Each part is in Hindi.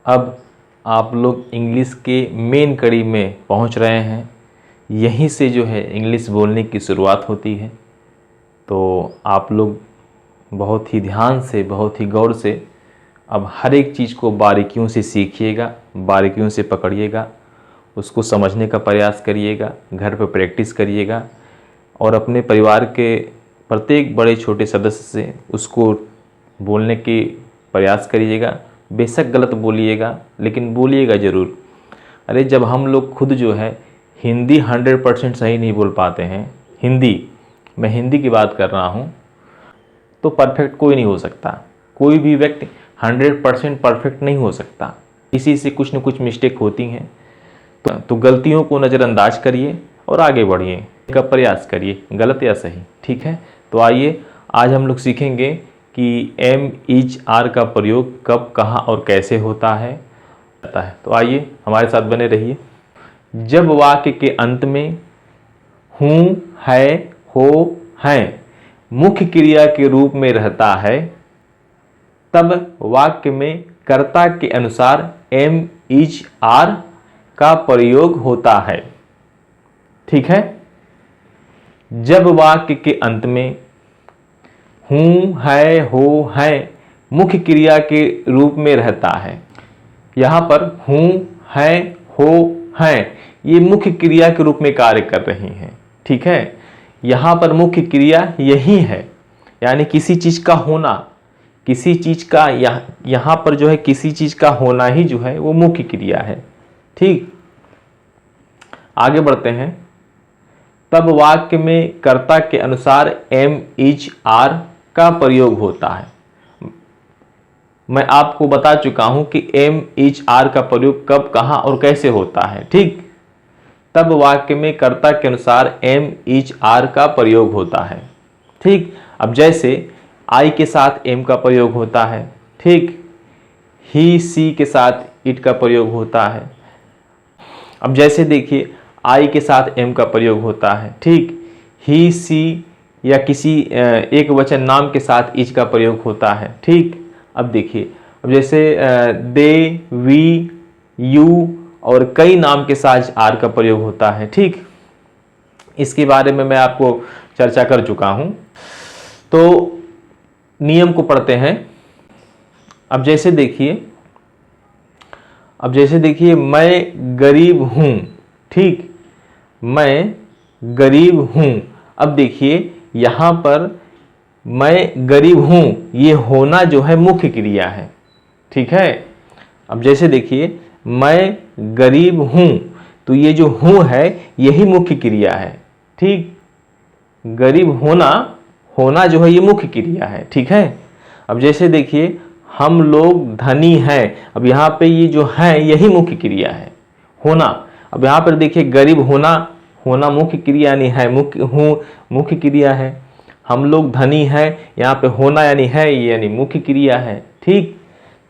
अब आप लोग इंग्लिश के मेन कड़ी में पहुंच रहे हैं। यहीं से जो है इंग्लिश बोलने की शुरुआत होती है। तो आप लोग बहुत ही ध्यान से, बहुत ही गौर से अब हर एक चीज़ को बारीकियों से सीखिएगा, बारीकियों से पकड़िएगा, उसको समझने का प्रयास करिएगा, घर पर प्रैक्टिस करिएगा और अपने परिवार के प्रत्येक बड़े छोटे सदस्य से उसको बोलने के प्रयास करिएगा। बेशक गलत बोलिएगा, लेकिन बोलिएगा ज़रूर। अरे जब हम लोग खुद जो है हिंदी 100% सही नहीं बोल पाते हैं, मैं हिंदी की बात कर रहा हूँ, तो परफेक्ट कोई नहीं हो सकता। कोई भी व्यक्ति 100% परफेक्ट नहीं हो सकता। इसी से कुछ न कुछ मिस्टेक होती हैं। तो गलतियों को नज़रअंदाज करिए और आगे बढ़िए का प्रयास करिए, गलत या सही। ठीक है, तो आइए आज हम लोग सीखेंगे कि एम इच आर का प्रयोग कब, कहाँ और कैसे होता है। तो आइए हमारे साथ बने रहिए। जब वाक्य के अंत में हूँ, है, हो, हैं मुख्य क्रिया के रूप में रहता है, तब वाक्य में कर्ता के अनुसार एम इच आर का प्रयोग होता है। ठीक है, जब वाक्य के अंत में हूँ, है, हो, हैं मुख्य क्रिया के रूप में रहता है। यहाँ पर हूँ, है, हो, हैं ये मुख्य क्रिया के रूप में कार्य कर रही हैं। ठीक है, यहाँ पर मुख्य क्रिया यही है, यानी किसी चीज़ का होना, किसी चीज़ का यहाँ पर जो है किसी चीज़ का होना ही जो है वो मुख्य क्रिया है। ठीक, आगे बढ़ते हैं। तब वाक्य में कर्ता के अनुसार एम इच आर का प्रयोग होता है। मैं आपको बता चुका हूं कि एम इच आर का प्रयोग कब, कहां और कैसे होता है। ठीक, तब वाक्य में कर्ता के अनुसार एम इच आर का प्रयोग होता है। ठीक, अब जैसे आई के साथ एम का प्रयोग होता है। ठीक, ही सी के साथ इट का प्रयोग होता है। अब जैसे देखिए आई के साथ एम का प्रयोग होता है। ठीक, ही सी या किसी एक वचन नाम के साथ इच का प्रयोग होता है। ठीक, अब देखिए, अब जैसे दे, वी, यू और कई नाम के साथ आर का प्रयोग होता है। ठीक, इसके बारे में मैं आपको चर्चा कर चुका हूं। तो नियम को पढ़ते हैं। अब जैसे देखिए मैं गरीब हूं। ठीक, मैं गरीब हूं। अब देखिए यहां पर मैं गरीब हूं, ये होना जो है मुख्य क्रिया है। ठीक है, अब जैसे देखिए मैं गरीब हूं, तो ये जो हूं है यही मुख्य क्रिया है। ठीक, गरीब होना जो है ये मुख्य क्रिया है। ठीक है, अब जैसे देखिए हम लोग धनी हैं, अब यहाँ पे ये जो है यही मुख्य क्रिया है, होना। अब यहाँ पर देखिए गरीब होना मुख्य क्रिया यानी है, मुख्य क्रिया है। हम लोग धनी हैं, यहाँ पे होना यानी है, यानी मुख्य क्रिया है। ठीक,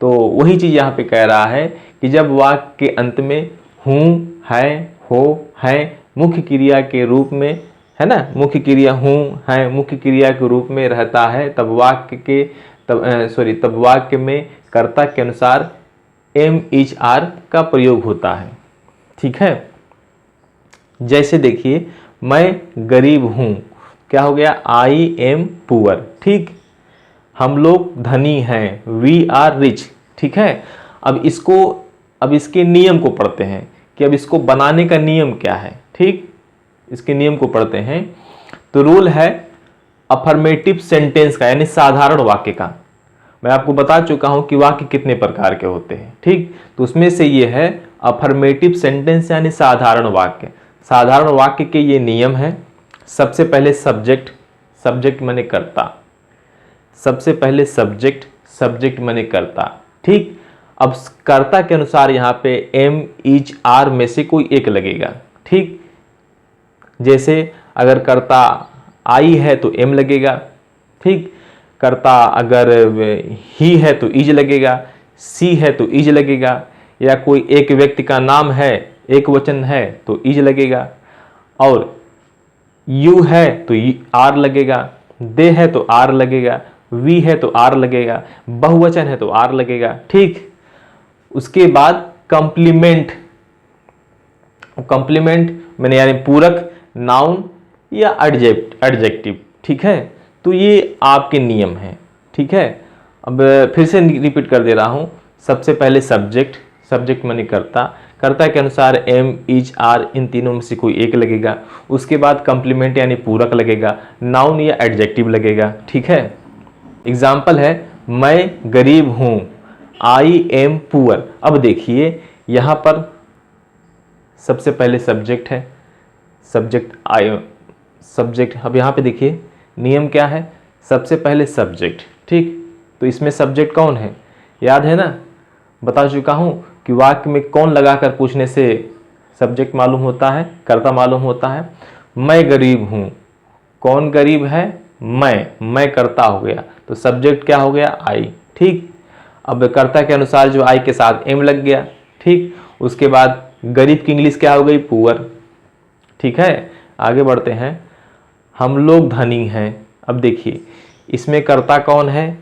तो वही चीज़ यहाँ पे कह रहा है कि जब वाक्य के अंत में हूँ, है, हो, हैं मुख्य क्रिया के रूप में, है ना, मुख्य क्रिया हूँ, है मुख्य क्रिया के रूप में रहता है, तब वाक्य में कर्ता के अनुसार एम इच आर का प्रयोग होता है। ठीक है, जैसे देखिए मैं गरीब हूँ, क्या हो गया, आई एम पुअर। ठीक, हम लोग धनी हैं, वी आर रिच। ठीक है, अब इसके नियम को पढ़ते हैं कि अब इसको बनाने का नियम क्या है। ठीक, इसके नियम को पढ़ते हैं। तो रूल है अफर्मेटिव सेंटेंस का, यानी साधारण वाक्य का। मैं आपको बता चुका हूं कि वाक्य कितने प्रकार के होते हैं। ठीक, तो उसमें से ये है अफर्मेटिव सेंटेंस यानी साधारण वाक्य। साधारण वाक्य के ये नियम हैं। सबसे पहले सब्जेक्ट माने कर्ता। सबसे पहले सब्जेक्ट माने कर्ता। ठीक, अब कर्ता के अनुसार यहाँ पे एम इच आर में से कोई एक लगेगा। ठीक, जैसे अगर कर्ता आई है तो एम लगेगा। ठीक, कर्ता अगर ही है तो इज लगेगा, सी है तो इज लगेगा, या कोई एक व्यक्ति का नाम है, एक वचन है तो इज लगेगा, और यू है तो आर लगेगा, दे है तो आर लगेगा, वी है तो आर लगेगा, बहुवचन है तो आर लगेगा। ठीक, उसके बाद कंप्लीमेंट, कंप्लीमेंट मैंने यानी पूरक, नाउन या एडजेक्टिव, ठीक है। तो ये आपके नियम हैं, ठीक है। अब फिर से रिपीट कर दे रहा हूँ। सबसे पहले सब्जेक्ट, सब्जेक्ट माने कर्ता, कर्ता के अनुसार एम, इज, आर इन तीनों में से कोई एक लगेगा। उसके बाद कंप्लीमेंट यानी पूरक लगेगा, नाउन या एडजेक्टिव लगेगा, ठीक है। एग्जाम्पल है मैं गरीब हूँ, आई एम पुअर। अब देखिए यहाँ पर सबसे पहले सब्जेक्ट है, सब्जेक्ट आई, सब्जेक्ट। अब यहाँ पे देखिए नियम क्या है, सबसे पहले सब्जेक्ट, ठीक। तो इसमें सब्जेक्ट कौन है, याद है ना, बता चुका हूँ कि वाक्य में कौन लगाकर पूछने से सब्जेक्ट मालूम होता है, कर्ता मालूम होता है। मैं गरीब हूँ, कौन गरीब है, मैं कर्ता हो गया, तो सब्जेक्ट क्या हो गया, आई, ठीक। अब कर्ता के अनुसार जो आई के साथ एम लग गया, ठीक। उसके बाद गरीब की इंग्लिश क्या हो गई, पुअर, ठीक है। आगे बढ़ते हैं, हम लोग धनी हैं। अब देखिए इसमें कर्ता कौन है,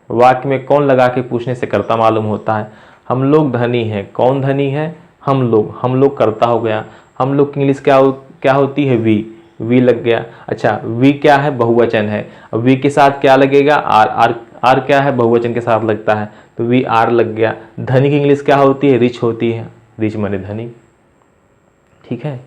वाक्य में कौन लगा के पूछने से कर्ता मालूम होता है। हम लोग धनी हैं, कौन धनी है, हम लोग कर्ता हो गया। हम लोग की इंग्लिश क्या होती है, वी लग गया। अच्छा वी क्या है, बहुवचन है। अब वी के साथ क्या लगेगा, आर क्या है, बहुवचन के साथ लगता है, तो वी आर लग गया। धनी की इंग्लिश क्या होती है, रिच होती है, रिच माने धनी, ठीक है।